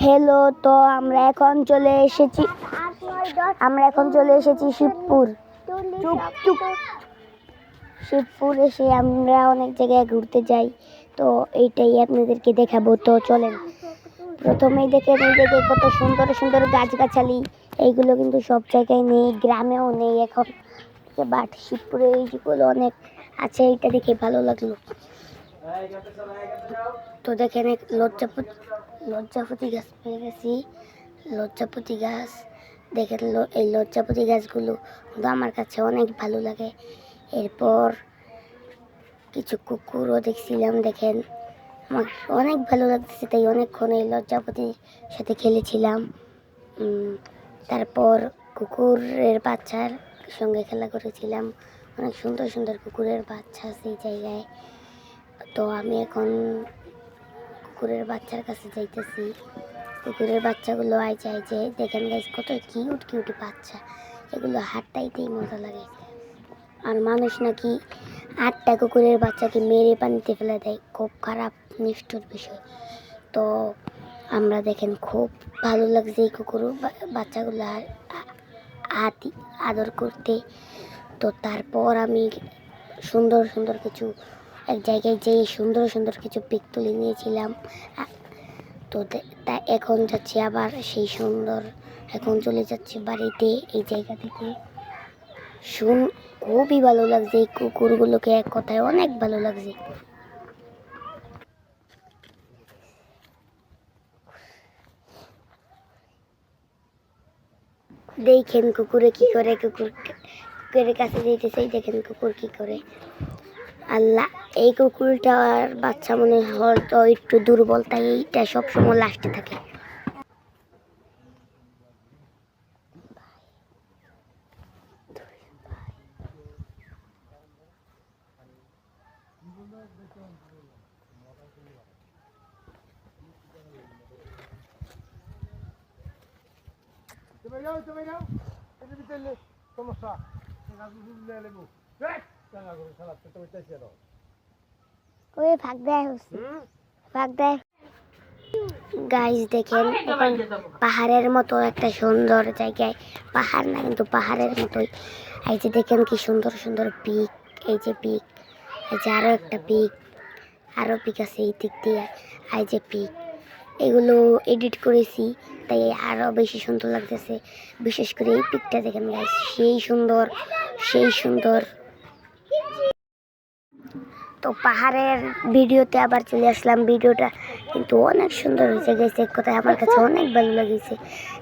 Hello, তো আমরা এখন চলে এসেছি শিবপুর। শিবপুর এসে আমরা অনেক জায়গায় ঘুরতে যাই, তো এইটাই আপনাদেরকে দেখাবো। তো চলেন, প্রথমেই দেখেন এই জায়গায় কত সুন্দর সুন্দর গাছগাছালি। এইগুলো কিন্তু সব জায়গায় নেই, গ্রামেও নেই এখন, বাট শিবপুরে এইগুলো অনেক আছে। এইটা দেখে ভালো লাগলো। তো দেখেন এক লজ্জাপতি গাছ পেয়ে গেছি। লজ্জাপতি গাছ দেখেন, এই লজ্জাপতি গাছগুলো কিন্তু আমার কাছে অনেক ভালো লাগে। এরপর কিছু কুকুরও দেখছিলাম, দেখেন আমার অনেক ভালো লাগতেছে, তাই অনেকক্ষণ এই লজ্জাপতির সাথে খেলেছিলাম। তারপর কুকুরের বাচ্চার সঙ্গে খেলা করেছিলাম। অনেক সুন্দর সুন্দর কুকুরের বাচ্চা আছে এই জায়গায়। তো আমি এখন কুকুরের বাচ্চার কাছে যাইতেছি। কুকুরের বাচ্চাগুলো আইছে দেখেন গাইস, কত কিউট কিউট বাচ্চা। এগুলো হাঁটটাইতেই মজা লাগে। আর মানুষ নাকি 8টা কুকুরের বাচ্চাকে মেরে পানিতে ফেলে দেয়, খুব খারাপ নিষ্ঠুর বিষয়। তো আমরা দেখেন খুব ভালো লাগছে এই কুকুর বাচ্চাগুলো আদর করতে। তো তারপর আমি সুন্দর সুন্দর কিছু এক জায়গায় যেই সুন্দর সুন্দর কিছু পিক তুলে নিয়েছিলাম। তো তা এখন যাচ্ছি আবার সেই সুন্দর, এখন চলে যাচ্ছি বাড়িতে। এই জায়গা থেকে খুবই ভালো লাগছে, এই কুকুরগুলোকে এক কথায় অনেক ভালো লাগছে। দেখেন কুকুরে কি করে, কুকুরের কাছে যেতেছে, দেখেন কুকুর কি করে। আল্লাহ, এই কুকুরটার বাচ্চা মনে হয়তো একটু দুর্বল, তাই এইটা সবসময় লাস্টে থাকে। গাইস দেখেন, এখন পাহাড়ের মতো একটা সুন্দর জায়গায়, পাহাড় না কিন্তু পাহাড়ের মতোই। এই যে দেখেন কি সুন্দর সুন্দর পিক, এই যে পিক, এই যে আরো একটা পিক, আরো পিক আছে এই দিক দিয়ে। এই যে পিক, এগুলো এডিট করেছি তাই আরো বেশি সুন্দর লাগতেছে। বিশেষ করে এই পিকটা দেখেন গাইস, সেই সুন্দর সেই সুন্দর। তো পাহাড়ের ভিডিওতে আবার চলে আসলাম। ভিডিওটা কিন্তু অনেক সুন্দর হয়েছে গেছে, এক কথায় আমার কাছে অনেক ভালো লেগেছে।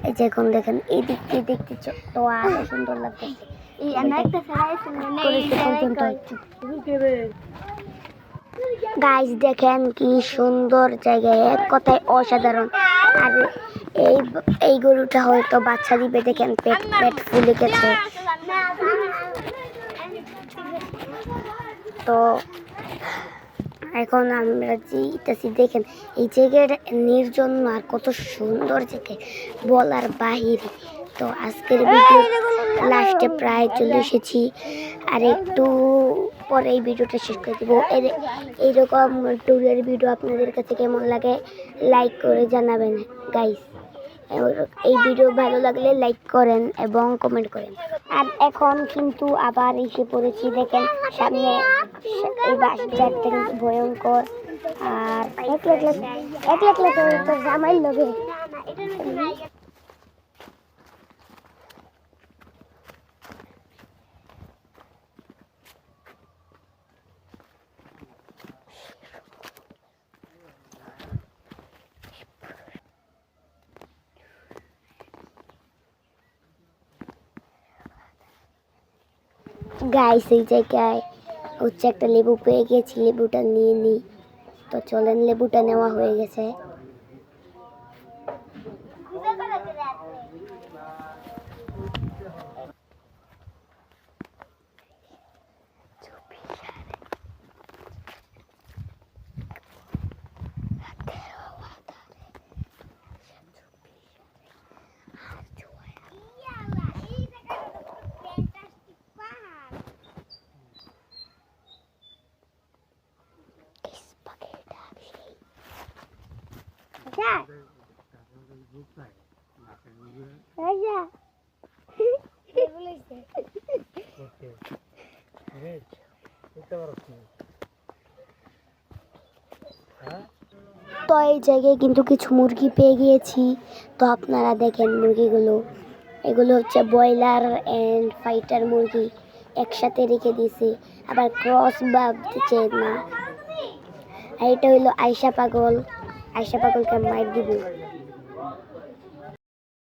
এই যে এখন দেখেন এই দিক দিয়ে দেখতে তো আরো সুন্দর লাগতেছে। গাইস দেখেন কি সুন্দর জায়গায়, এক কথায় অসাধারণ। আর এই গরুটা হয়তো বাচ্চা দিবে, দেখেন পেট ফুলে গেছে। তো এখন আমরা যেতেছি, দেখেন এই জায়গাটা নির্জন আর কত সুন্দর জায়গা, বলার বাহিরে। তো আজকের ভিডিও লাস্টে প্রায় চলে এসেছি, আর একটু পরে এই ভিডিওটা শেষ করে দেবো। এইরকম ট্যুরের ভিডিও আপনাদের কাছে কেমন লাগে লাইক করে জানাবেন গাইস। এই ভিডিও ভালো লাগলে লাইক করেন এবং কমেন্ট করেন। আর এখন কিন্তু আবার এসে পড়েছি, দেখেন সামনে এই বাসটা কিন্তু ভয়ঙ্কর। আর এক জামাই লগে গাইস, এই জায়গায় হচ্ছে একটা লেবু পেয়ে গেছি, লেবুটা নিয়ে নিই। তো চলেন, লেবুটা নেওয়া হয়ে গেছে। তো এই জায়গায় কিন্তু কিছু মুরগি পেয়ে গিয়েছি। তো আপনারা দেখেন মুরগিগুলো, এগুলো হচ্ছে ব্রয়লার অ্যান্ড ফাইটার মুরগি একসাথে রেখে দিয়েছি, আবার ক্রস ভাবছে না। আর এটা হইলো আয়শা পাগল, আয়শা পাগলকে মার দিবে।